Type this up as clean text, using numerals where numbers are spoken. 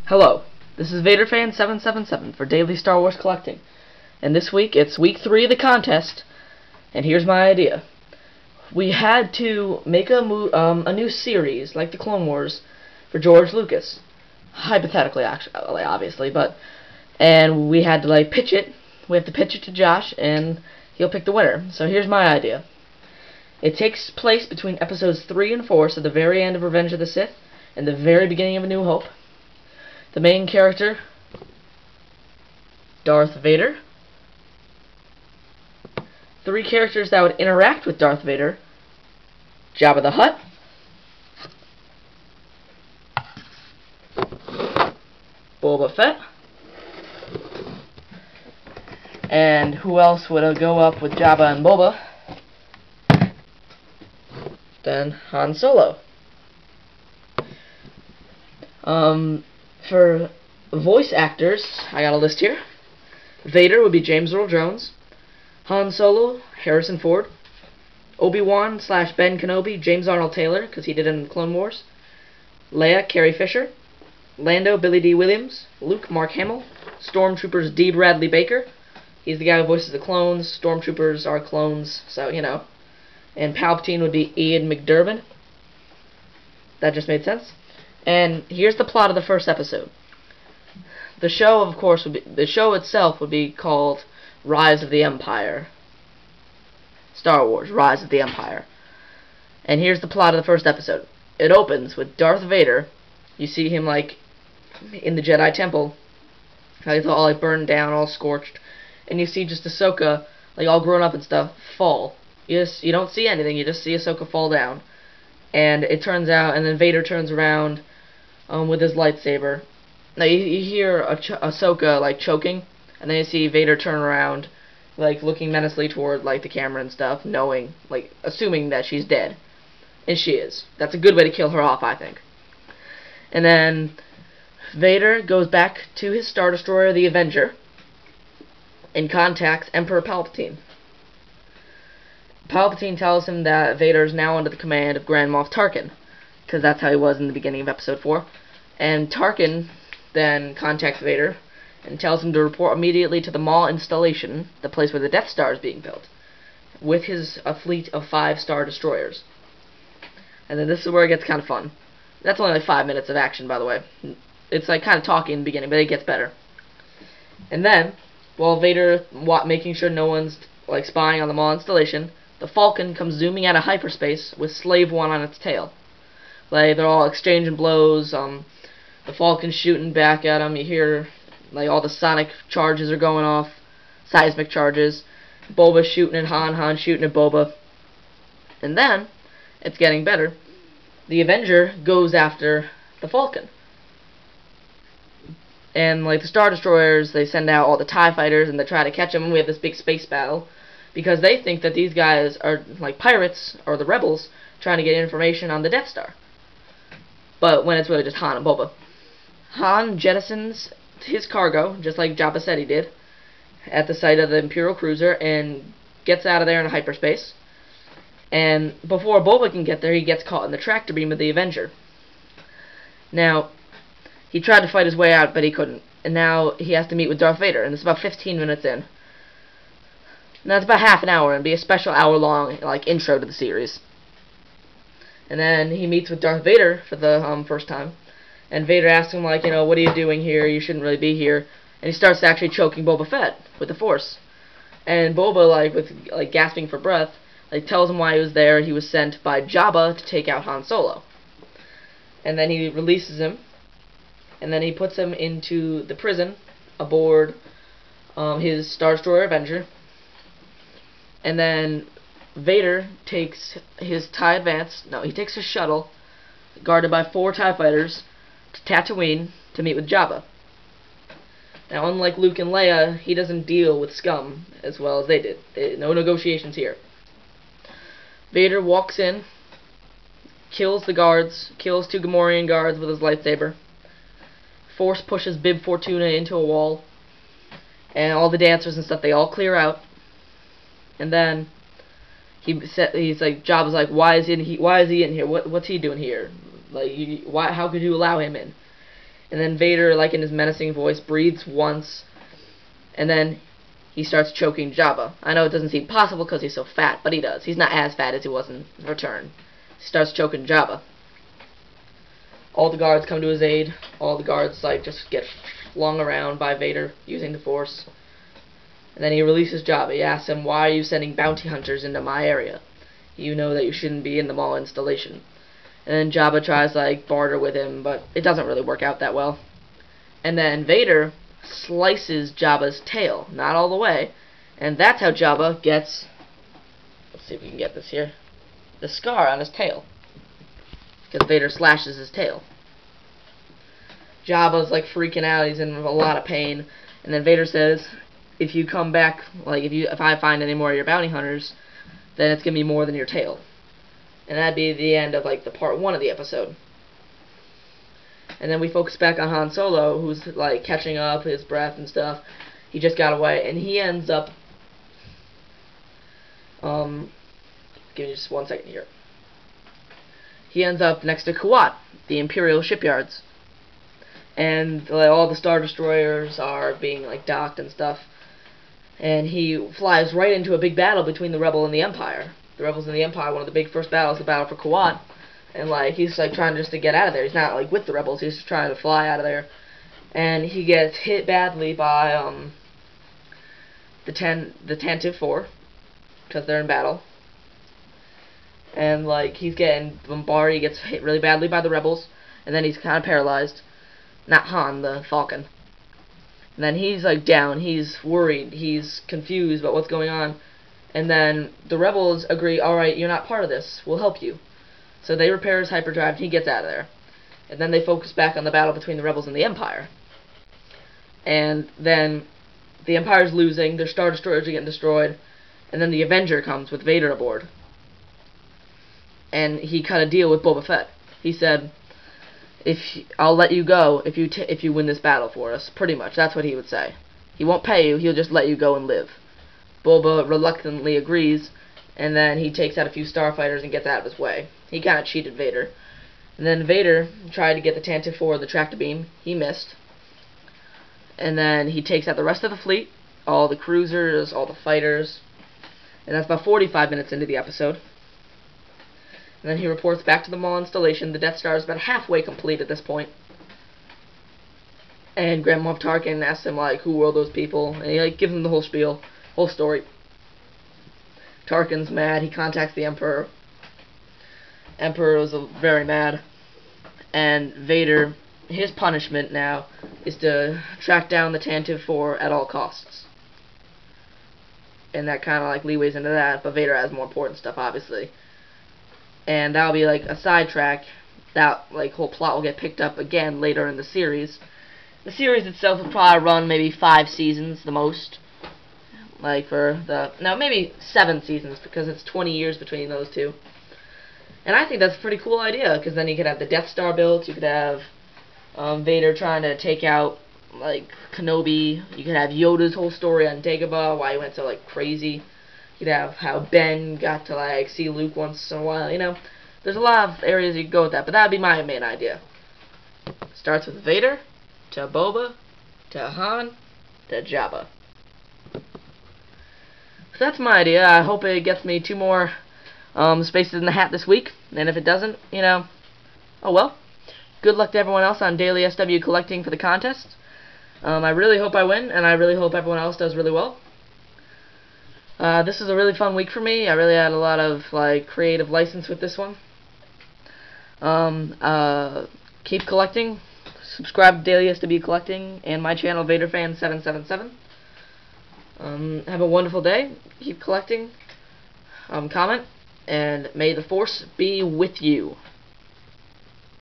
Hello, this is Vaderfan777 for Daily Star Wars Collecting, and this week it's week 3 of the contest, and here's my idea. We had to make a new series, like the Clone Wars, for George Lucas. Hypothetically, actually, obviously, and we had to pitch it. We have to pitch it to Josh, and he'll pick the winner. So here's my idea. It takes place between episodes 3 and 4, so the very end of Revenge of the Sith, and the very beginning of A New Hope. The main character, Darth Vader. 3 characters that would interact with Darth Vader, Jabba the Hutt, Boba Fett, and who else would go up with Jabba and Boba? Then Han Solo. For voice actors, I got a list here. Vader would be James Earl Jones. Han Solo, Harrison Ford. Obi-Wan / Ben Kenobi, James Arnold Taylor, because he did it in Clone Wars. Leia, Carrie Fisher. Lando, Billy D. Williams. Luke, Mark Hamill. Stormtroopers, D. Bradley Baker. He's the guy who voices the clones. Stormtroopers are clones, so, you know. And Palpatine would be Ian McDiarmid. That just made sense. And here's the plot of the first episode. The show, of course, the show itself would be called Rise of the Empire. Star Wars, Rise of the Empire. And here's the plot of the first episode. It opens with Darth Vader. You see him, in the Jedi Temple. It's all, burned down, all scorched. And you see just Ahsoka, all grown up and stuff, fall. You don't see anything, you just see Ahsoka fall down. And it turns out, and then Vader turns around with his lightsaber. Now you hear Ahsoka choking, and then you see Vader turn around, looking menacingly toward the camera and stuff, knowing, assuming that she's dead, and she is. That's a good way to kill her off, I think. And then Vader goes back to his Star Destroyer, the Avenger, and contacts Emperor Palpatine. Palpatine tells him that Vader is now under the command of Grand Moff Tarkin, because that's how he was in the beginning of Episode 4. And Tarkin then contacts Vader and tells him to report immediately to the Maw installation, the place where the Death Star is being built, with a fleet of 5 Star Destroyers. And then this is where it gets kind of fun. That's only 5 minutes of action, by the way. It's kind of talky in the beginning, but it gets better. And then, while Vader making sure no one's spying on the Maw installation, the Falcon comes zooming out of hyperspace with Slave One on its tail. They're all exchanging blows. The Falcon's shooting back at him. You hear all the sonic charges are going off, seismic charges. Boba's shooting at Han shooting at Boba. And then it's getting better. The Avenger goes after the Falcon. And the Star Destroyers, they send out all the TIE fighters and they try to catch him, and we have this big space battle. Because they think that these guys are pirates, or the rebels, trying to get information on the Death Star. But when it's really just Han and Boba. Han jettisons his cargo, just like Jabba said he did, at the site of the Imperial cruiser, and gets out of there in hyperspace. And before Boba can get there, he gets caught in the tractor beam of the Avenger. Now, he tried to fight his way out, but he couldn't. And now he has to meet with Darth Vader, and it's about 15 minutes in. Now, it's about half an hour, and be a special hour-long, intro to the series. And then he meets with Darth Vader for the first time. And Vader asks him, what are you doing here? You shouldn't really be here. And he starts actually choking Boba Fett with the Force. And Boba, with gasping for breath, tells him why he was there. He was sent by Jabba to take out Han Solo. And then he releases him. And then he puts him into the prison aboard his Star Destroyer Avenger. And then Vader takes his TIE Advance, he takes his shuttle, guarded by 4 TIE fighters, to Tatooine to meet with Jabba. Now, unlike Luke and Leia, he doesn't deal with scum as well as they did. No negotiations here. Vader walks in, kills the guards, kills 2 Gamorrean guards with his lightsaber. Force pushes Bib Fortuna into a wall, and all the dancers and stuff, they all clear out. And then Jabba's why is he in here? What's he doing here? How could you allow him in? And then Vader, like in his menacing voice, breathes once, and then he starts choking Jabba. I know it doesn't seem possible because he's so fat, but he does. He's not as fat as he was in Return. He starts choking Jabba. All the guards come to his aid. All the guards like just get flung around by Vader using the Force. And then he releases Jabba. He asks him, "Why are you sending bounty hunters into my area? You know that you shouldn't be in the Maul installation." And then Jabba tries to like barter with him, but it doesn't really work out that well. And then Vader slices Jabba's tail, not all the way, and that's how Jabba gets, let's see if we can get this here, the scar on his tail, because Vader slashes his tail. Jabba's like freaking out, he's in a lot of pain, and then Vader says, if you come back, like if I find any more of your bounty hunters, then it's gonna be more than your tail. And that'd be the end of like the part 1 of the episode. And then we focus back on Han Solo, who's like catching up, his breath and stuff. He just got away, and he ends up, give me just 1 second here. He ends up next to Kuwait, the Imperial shipyards. And like, all the Star Destroyers are being like docked and stuff. And he flies right into a big battle between the Rebel and the Empire. The Rebels and the Empire, one of the big first battles, the battle for Kuwait. And like he's like trying just to get out of there. He's not like with the Rebels. He's just trying to fly out of there. And he gets hit badly by the Tantive 4 because they're in battle. And like he's getting bombarded. He gets hit really badly by the Rebels, and then he's kind of paralyzed. Not Han, the Falcon. And then he's like down. He's worried. He's confused about what's going on. And then the Rebels agree, alright, you're not part of this. We'll help you. So they repair his hyperdrive and he gets out of there. And then they focus back on the battle between the Rebels and the Empire. And then the Empire's losing, their Star Destroyers are getting destroyed, and then the Avenger comes with Vader aboard. And he cut a deal with Boba Fett. He said, I'll let you go if you win this battle for us. Pretty much, that's what he would say. He won't pay you, he'll just let you go and live. Boba reluctantly agrees, and then he takes out a few starfighters and gets out of his way. He kind of cheated Vader. And then Vader tried to get the Tantive 4, the tractor beam. He missed. And then he takes out the rest of the fleet, all the cruisers, all the fighters. And that's about 45 minutes into the episode. And then he reports back to the Maul installation. The Death Star is about halfway complete at this point. And Grand Moff Tarkin asks him, like, who were all those people? And he like gives him the whole spiel, whole story. Tarkin's mad. He contacts the Emperor. Emperor was very mad. And Vader, his punishment now is to track down the Tantive 4 at all costs. And that kind of like leeways into that, but Vader has more important stuff, obviously. And that'll be like a sidetrack. That like whole plot will get picked up again later in the series. The series itself will probably run maybe 5 seasons, the most. Like for the maybe 7 seasons, because it's 20 years between those two. And I think that's a pretty cool idea, because then you could have the Death Star built. You could have Vader trying to take out like Kenobi. You could have Yoda's whole story on Dagobah, why he went so like crazy. You could have how Ben got to like see Luke once in a while. You know, there's a lot of areas you could go with that, but that would be my main idea. Starts with Vader, to Boba, to Han, to Jabba. So that's my idea. I hope it gets me 2 more spaces in the hat this week. And if it doesn't, you know, oh well. Good luck to everyone else on DailySWcollecting for the contest. I really hope I win, and I really hope everyone else does really well. This is a really fun week for me. I really had a lot of like creative license with this one. Keep collecting. Subscribe to DailySWcollecting and my channel Vaderfan777. Have a wonderful day. Keep collecting. Comment, and may the Force be with you.